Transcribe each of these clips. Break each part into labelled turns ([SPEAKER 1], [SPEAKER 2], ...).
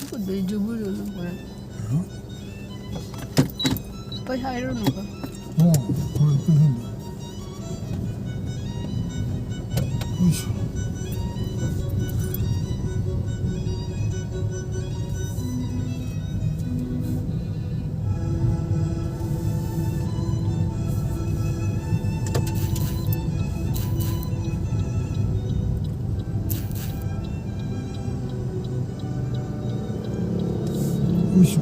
[SPEAKER 1] Ikut medyo dulu kan.
[SPEAKER 2] Hah?
[SPEAKER 1] Supaya air nu kan.
[SPEAKER 2] Oh, kalau itu sih. Wih. Wih.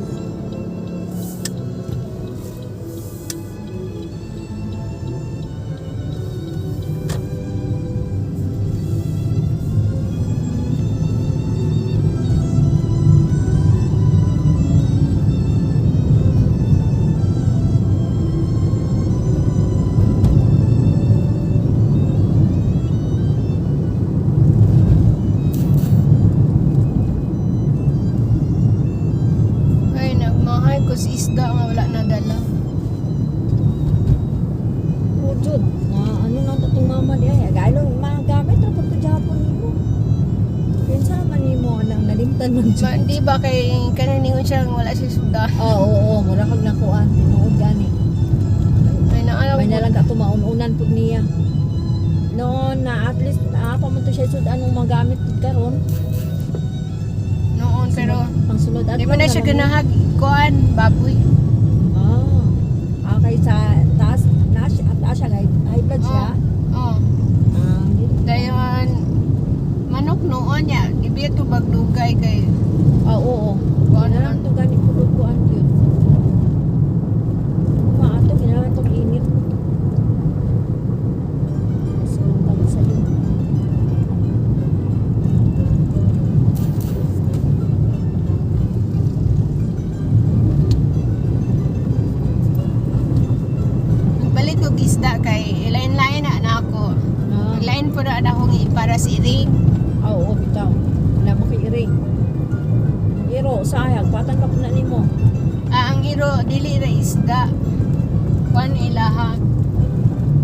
[SPEAKER 1] Ay, nagmahay ko si isda nga wala na dala.
[SPEAKER 3] Jud, ano nang itong mama niya, galo, mga gamit na pagka Japon mo. Pinsa man mo anang nalimtan nun.
[SPEAKER 1] Ma, di ba kay kananingon siya nga wala si suda.
[SPEAKER 3] Oo, mura kag nakuan, tinuod gani.
[SPEAKER 1] Ay, naalaw
[SPEAKER 3] May
[SPEAKER 1] ko.
[SPEAKER 3] nalang ka tumaununan pud niya. Noon na at least ako man to siya sud anong magamit pud karon.
[SPEAKER 1] Noon, pero
[SPEAKER 3] Pangsunod at
[SPEAKER 1] di mo na siya ganahag. Kuan, baboy.
[SPEAKER 3] Okay sa taas na siya at siya high blood siya.
[SPEAKER 1] Oh. Dayon, manok noon niya. Di ba ito bagdugay kay
[SPEAKER 3] Oo.
[SPEAKER 1] kuan
[SPEAKER 3] Ano lang to gani pud kuan yun. Maato ginawa tong init. So, tawag sa yun.
[SPEAKER 1] Balik ko isda kay ilain-lain na ako.
[SPEAKER 3] Na,
[SPEAKER 1] Ilain po na akong para si Ring.
[SPEAKER 3] oo, bitaw. Wala mo kay iring. Iro, sayang, patang ka po na nimo.
[SPEAKER 1] Ang iro dili ra isda. Kuan ilaha.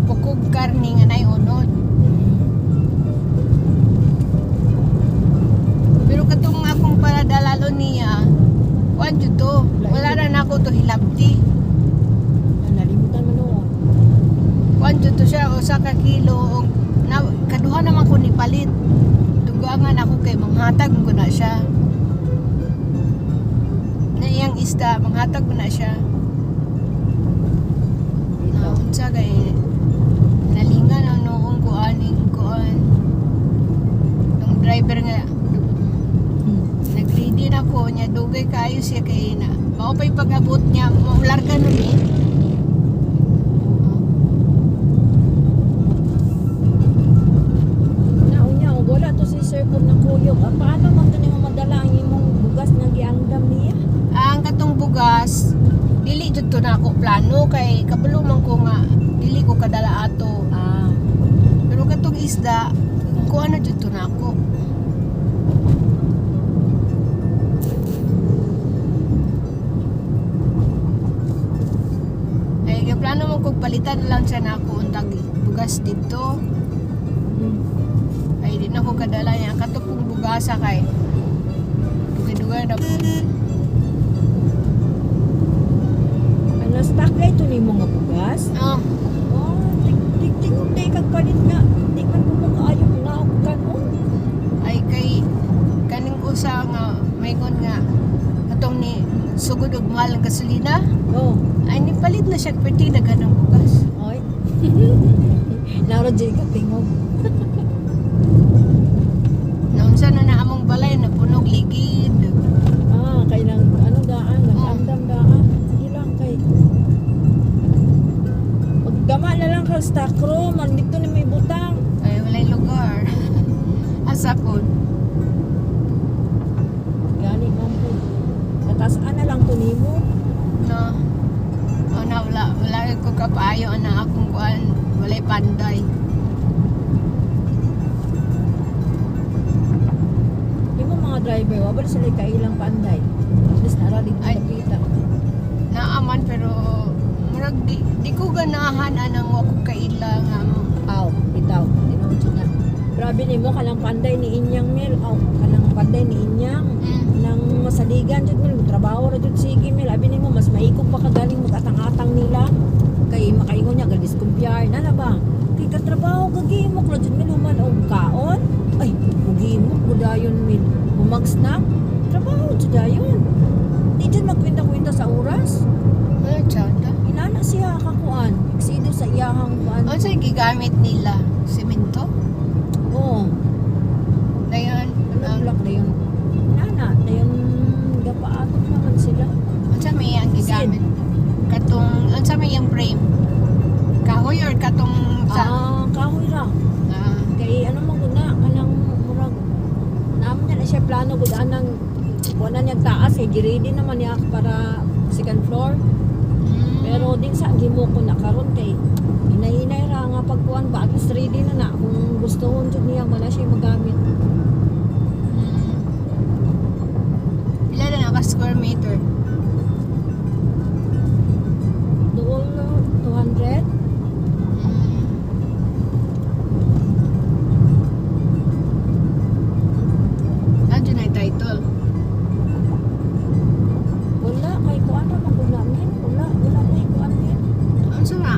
[SPEAKER 1] Pukog karni nga nay unod. Pero katong akong paradalalo niya, kuan jud to. Wala ra na ako to hilabti.
[SPEAKER 3] Nalimutan mo noon.
[SPEAKER 1] Kuan jud to siya usa ka kilo og na, kaduha naman ko ni palit. Dugangan ako kay manghatag ko na siya. Na iyang isda manghatag ko na siya.
[SPEAKER 3] Bitaw.
[SPEAKER 1] Unsa kay nalingan ang noong kuan. Yung driver nga nag-ready na ko niya dugay kayo siya kay na mao pay pag-abot niya maularga na ni.
[SPEAKER 3] Naunya, wala to si Sir po ng kuyog. Paano man to nimo madala ang imong bugas nga giandam niya?
[SPEAKER 1] Ang katong bugas dili jud to na ako plano kay kabalo man ko nga dili ko kadala ato. Pero katong isda kuan na jud to na ako. Ay plano man kog palitan lang siya na ako untag bugas dito. Ay di na ko kadala niya katong bugasa kay dugay-dugay na po.
[SPEAKER 3] Ano stock kay to nimo nga bugas?
[SPEAKER 1] Oh,
[SPEAKER 3] Oh, tingog day kag palit nga. Di man ko makaayo na og kanon.
[SPEAKER 1] ay kay kaning usa nga maygon nga katong ni sugod og mahal ang gasolina
[SPEAKER 3] Oh,
[SPEAKER 1] ay nipalit na siya pwede na ganang bugas.
[SPEAKER 3] oy. Nauro jud ka tingog.
[SPEAKER 1] Naunsa na na among balay na punog ligid.
[SPEAKER 3] Kay nang ano daan, nag-andam daan. Sige lang kay. Paggama na lang kag stock room, man dito ni may butang.
[SPEAKER 1] Ay walay lugar. Asa pod.
[SPEAKER 3] Gani man po. Katasaan na lang to nimo.
[SPEAKER 1] No. Oh, na wala ko kapayo na akong kuan walay panday.
[SPEAKER 3] Imo mga driver, wabal sila kailang panday. At least nara dito
[SPEAKER 1] Ay.
[SPEAKER 3] nakita.
[SPEAKER 1] Naaman pero murag di ko ganahan anang wa ko kaila nga
[SPEAKER 3] Aw, bitaw. Tinuod yun na. Grabe nimo kanang panday ni Inyang Mel. Aw, kanang panday ni Inyang.
[SPEAKER 1] mm,
[SPEAKER 3] Nang masalig daligan jud mil trabaho ra jud sige mil abi nimo mas maikog pa kagaling mag-atang-atang nila kay makaingon niya gadiskumpyar na ba kay katrabaho kagimok ra jud mil human og kaon ay ugimok budayon mil bumagsnak trabaho jud dayon di jud magkwenta-kwenta sa oras
[SPEAKER 1] Ano tsada?
[SPEAKER 3] inana siya kakuan eksido sa iyahang kuan
[SPEAKER 1] Ano sa gigamit nila? Semento?
[SPEAKER 3] oh
[SPEAKER 1] Dayon,
[SPEAKER 3] bulak na yun inana dayon gapaatok naman sila
[SPEAKER 1] ano sa may ang gigamit? Katong, ano sa may ang frame? Kahoy or katong sa...
[SPEAKER 3] kahoy ra
[SPEAKER 1] Ah,
[SPEAKER 3] kay ano man gud na kanang murag naman na siya plano gud anang kuan niya taas eh ready naman niya para second floor pero din sa gimo ko na karon kay hinay-hinay ra nga pagkuan ba at least ready na na kung gustohon jud niya wala siya magamit
[SPEAKER 1] pila na naka square meter?
[SPEAKER 3] dool na 200
[SPEAKER 1] Ano na yung title?
[SPEAKER 3] wala kay kuan ra man gud namin wala may kuan yan
[SPEAKER 1] Ano sa nga?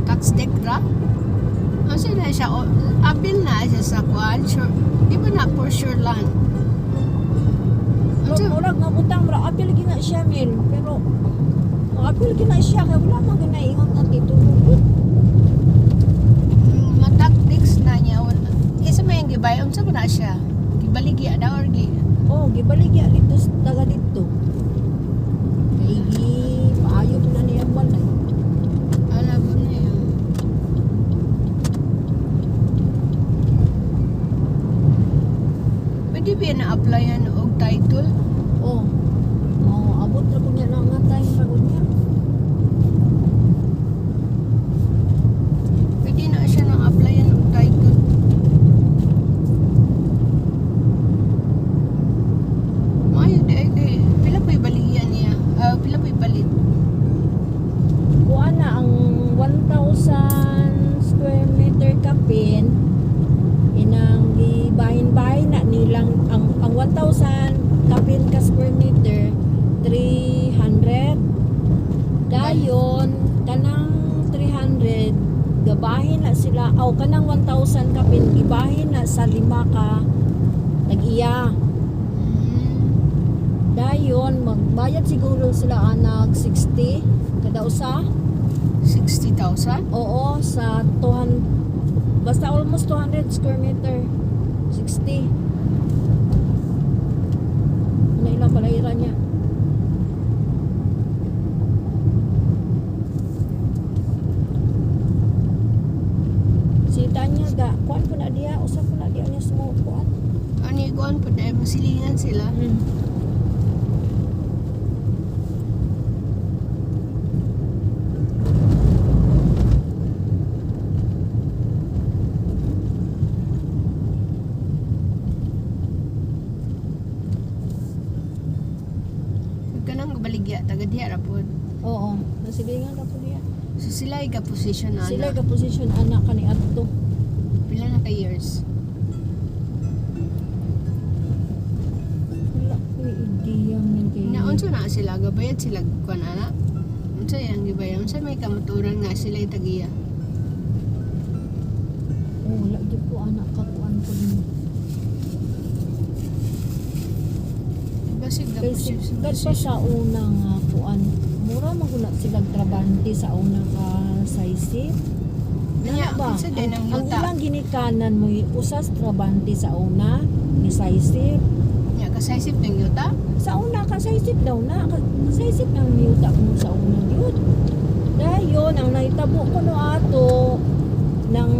[SPEAKER 1] Tax deck ra? Ano sa na siya? Apil na siya sa kuan? Sure. Di ba na for sure land? Ano sa?
[SPEAKER 3] murag mabutang ra apil lagi na siya mil pero apil lagi na siya kay wala man ginaingon nga titulo
[SPEAKER 1] Matactics na niya. Isa may yung gibay. Ano sa ba na siya? Gibaligya na or gi?
[SPEAKER 3] oh gibaligya dito taga dito kay paayo na niya balay
[SPEAKER 1] Alam mo na yun. Pwede ba yan na-applyan og title?
[SPEAKER 3] oh abot ra ko niya na nga time ra ko niya
[SPEAKER 1] Pwede na siya na-applyan og title. Mayo di ay kay pila pa'y baligyan niya? Pila pa'y palit?
[SPEAKER 3] kuha na ang 1,000 square meter kapin inang gibahin-bahin na nilang ang 1,000 kapin ka square meter 300 dayon kanang 300 gabahin na sila aw kanang 1,000 kapin gibahin na sa 5 ka tag-iya dayon magbayad siguro sila anag 60 kada usa
[SPEAKER 1] 60,000?
[SPEAKER 3] oo sa 200 basta almost 200 square meter 60 ano ilang palaira niya si Tanya ga kuan po na diya usap po na diya niya sa mga kuan
[SPEAKER 1] Ano yung kuhan po dahil masilingan sila? Huwag ka nang baligya, taga diya rapod.
[SPEAKER 3] oo nasilingan na po diya
[SPEAKER 1] So sila ay ka-position na
[SPEAKER 3] sila ga position anak kani adto
[SPEAKER 1] Pila na ka years?
[SPEAKER 3] wala ko idea man kay
[SPEAKER 1] Naunsa na sila, gabayad sila kuan ana. Unsa yang gibayad? Unsa may kamaturan nga sila ay tagiya?
[SPEAKER 3] oh wala gyud ko anak ka kuan ko din
[SPEAKER 1] Basig na
[SPEAKER 3] Kasi
[SPEAKER 1] position.
[SPEAKER 3] pa sa unang kuan, mura maguna sila trabante sa unang saysip.
[SPEAKER 1] Kanya,
[SPEAKER 3] ba?
[SPEAKER 1] kinsa din ang
[SPEAKER 3] Ang
[SPEAKER 1] yuta?
[SPEAKER 3] ilang ginikanan mo usas trabante sa una ni saysip.
[SPEAKER 1] Nya kasaysip ng yuta?
[SPEAKER 3] Sa una ka saysip daw na, saysip nang yuta mo sa unang yun. Dayon ang nahitabo ko no ato nang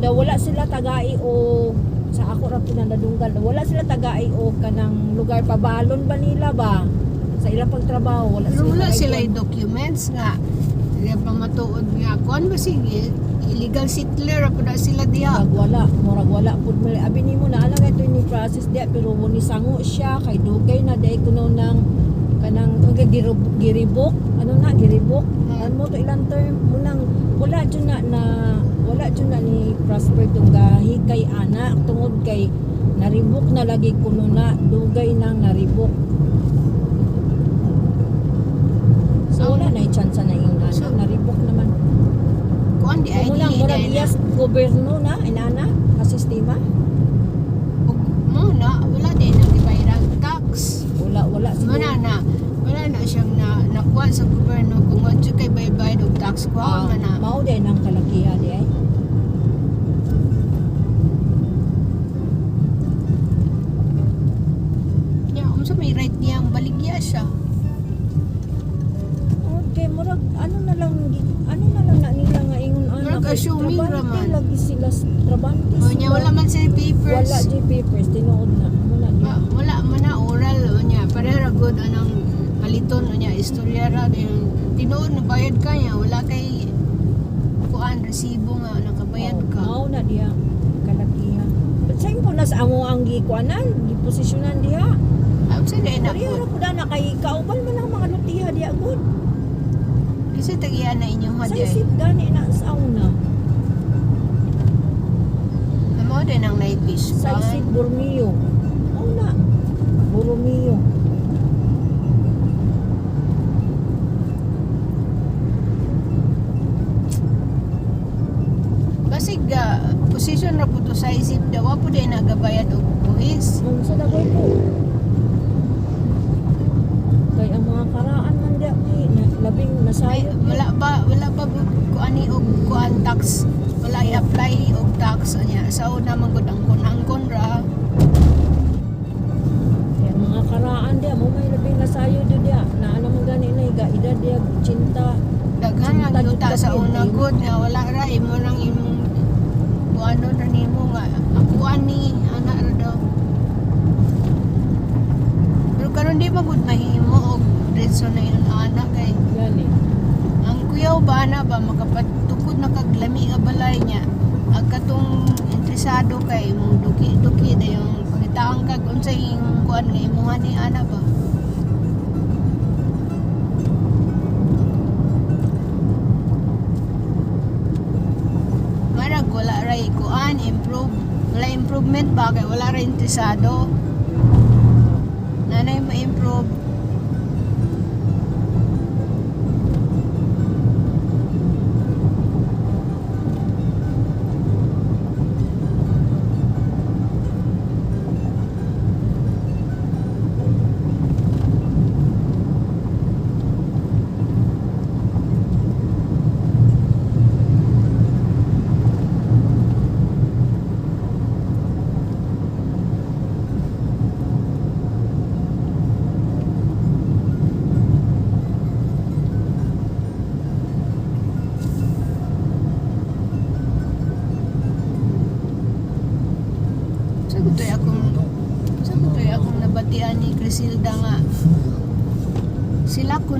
[SPEAKER 3] daw wala sila tagai o sa ako ra pinanadunggal wala sila tagai o kanang lugar pabalon ba nila ba sa ilang pagtrabaho wala
[SPEAKER 1] Pero wala
[SPEAKER 3] tagai
[SPEAKER 1] sila
[SPEAKER 3] kuan.
[SPEAKER 1] yung documents nga. Kaya pamatuod nga. Kuan ba sige? Illegal settler ako na sila diha.
[SPEAKER 3] murag wala pud mali abi nimo na ala ito ni process dia pero mo ni sango siya kay dugay na day kuno nang kanang giribok ano na giribok ano mo to ilang term munang wala jud na ni Prosper tong hikay anak tungod kay Naribok na lagi kuno na dugay nang naribok. So wala na chance na yung ana, naribok naman.
[SPEAKER 1] Kuan di ay
[SPEAKER 3] Mo lang
[SPEAKER 1] dili
[SPEAKER 3] murag
[SPEAKER 1] na.
[SPEAKER 3] iyas gobyerno na inana ka sistema.
[SPEAKER 1] Muna wala din ang ibayran tax.
[SPEAKER 3] Wala siguro.
[SPEAKER 1] Wala na siyang nakuha sa gobyerno kung wadyo kay bayad og tax ko nga na.
[SPEAKER 3] Mao din ang kalakihan di ay.
[SPEAKER 1] Nya unsa may right niyang baligya siya.
[SPEAKER 3] Okay, murag ano na lang na nila nga ingon ana.
[SPEAKER 1] Murag assuming raman.
[SPEAKER 3] Lagi sila trabante.
[SPEAKER 1] O nya wala man sila papers.
[SPEAKER 3] Wala di papers tinuod na. Muna di.
[SPEAKER 1] Wala man na oral o nya pareho ra good anang paliton o nya istorya ra din tinuod na bayad ka nya wala kay kuan resibo nga nakabayad ka.
[SPEAKER 3] Mao na diya kalakihan. But sa imo na sa amo ang gikuanan, giposisyonan diha.
[SPEAKER 1] Unsa day na
[SPEAKER 3] Kaya
[SPEAKER 1] po?
[SPEAKER 3] ra pud na kay kauban man ang mga lutiha diha good.
[SPEAKER 1] Kasi tagiyan na inyong
[SPEAKER 3] Sa
[SPEAKER 1] haday.
[SPEAKER 3] isip gani na sa una.
[SPEAKER 1] Amo din ang naipis.
[SPEAKER 3] Sa isip Bormio. Mao na. Bormio.
[SPEAKER 1] Basig position ra po to sa isip daw po din nagabayad og buhis.
[SPEAKER 3] Mong sa dagoy ko. Kay ang mga karaan man diya may labing
[SPEAKER 1] Ay,
[SPEAKER 3] nasayo.
[SPEAKER 1] wala ba kuani og kuan tax wala i-apply og tax anya sa una man gud ang kunangkon ra.
[SPEAKER 3] Kaya mga karaan diya mo may labing nasayo do diya. Na ano man gani na iga edad diya 80.
[SPEAKER 1] Daghan ang yuta sa una gud nga wala ra imo nang imong kuano ra nimo nga ako ani ana ra daw. Pero karon di magud mahimo og diretso na yun ana kay
[SPEAKER 3] Gani.
[SPEAKER 1] ang kuyaw ba na ba makapatukod na kaglami nga balay niya ag katong interesado kay mong duki na yung pangitaang kag unsay yung kuan nga imuha ni ana ba. Marag wala ra kuan wala improvement ba kay wala ra interesado. Nanay ma-improve. Sagutoy akong nabatian ni Crisilda nga sila ko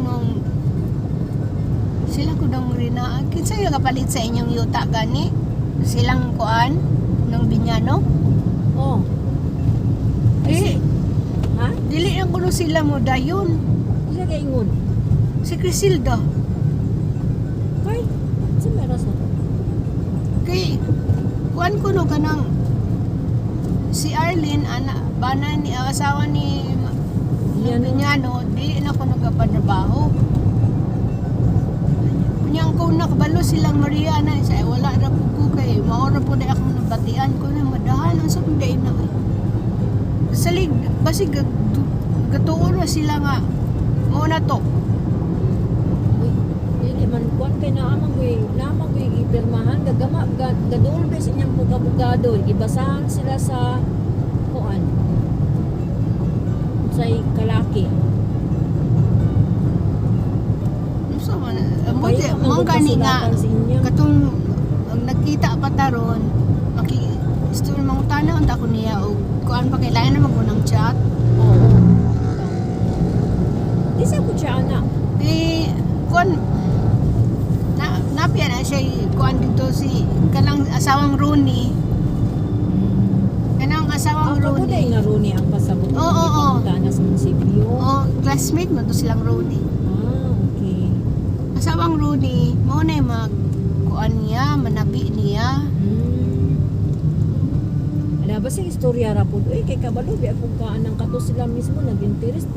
[SPEAKER 1] nung rinaan kinsa yung kapalit sa inyong yuta gani silang kuan ng Binyano
[SPEAKER 3] Oh. Ha?
[SPEAKER 1] dili ang kuno sila mo dayon
[SPEAKER 3] Ila kay ingon.
[SPEAKER 1] si Crisilda
[SPEAKER 3] Kay sa meron sa
[SPEAKER 1] kay kuan kuno kanang si Arlene bana ni asawa ni Binyano dili na ko nagapatrabaho. Kunyang ko nakabalo silang Mariana sa wala ra pud ko kay mao ra pud akong nabatian ko na madahan ang sa day na. Salig basig gatuon na sila nga mao na to.
[SPEAKER 3] Dili man kuan kay naamang koy gipirmahan gagama gadul bes inyang abogado gibasahan sila sa kuan say kalaki.
[SPEAKER 1] So man mo gani nga katong ang nagkita pa taron story mga tanong ta ko niya og kuan pa kailangan na magunang chat.
[SPEAKER 3] Oo. Di sa ko siya anak.
[SPEAKER 1] Kuan napia na siya kuan dito si kanang asawang Rooney. Kanang asawang
[SPEAKER 3] Ang
[SPEAKER 1] Rooney.
[SPEAKER 3] kabuday nga Rooney ang pasabot.
[SPEAKER 1] Oo.
[SPEAKER 3] Na sa munisipyo.
[SPEAKER 1] Oh, classmate mo to silang Rooney.
[SPEAKER 3] Okay.
[SPEAKER 1] Asawang Rooney, mo na mag kuan niya, manabi niya.
[SPEAKER 3] Ala Na basing istorya ra pud. Uy kay kabalo bi akong kaan ng kato sila mismo nag-interest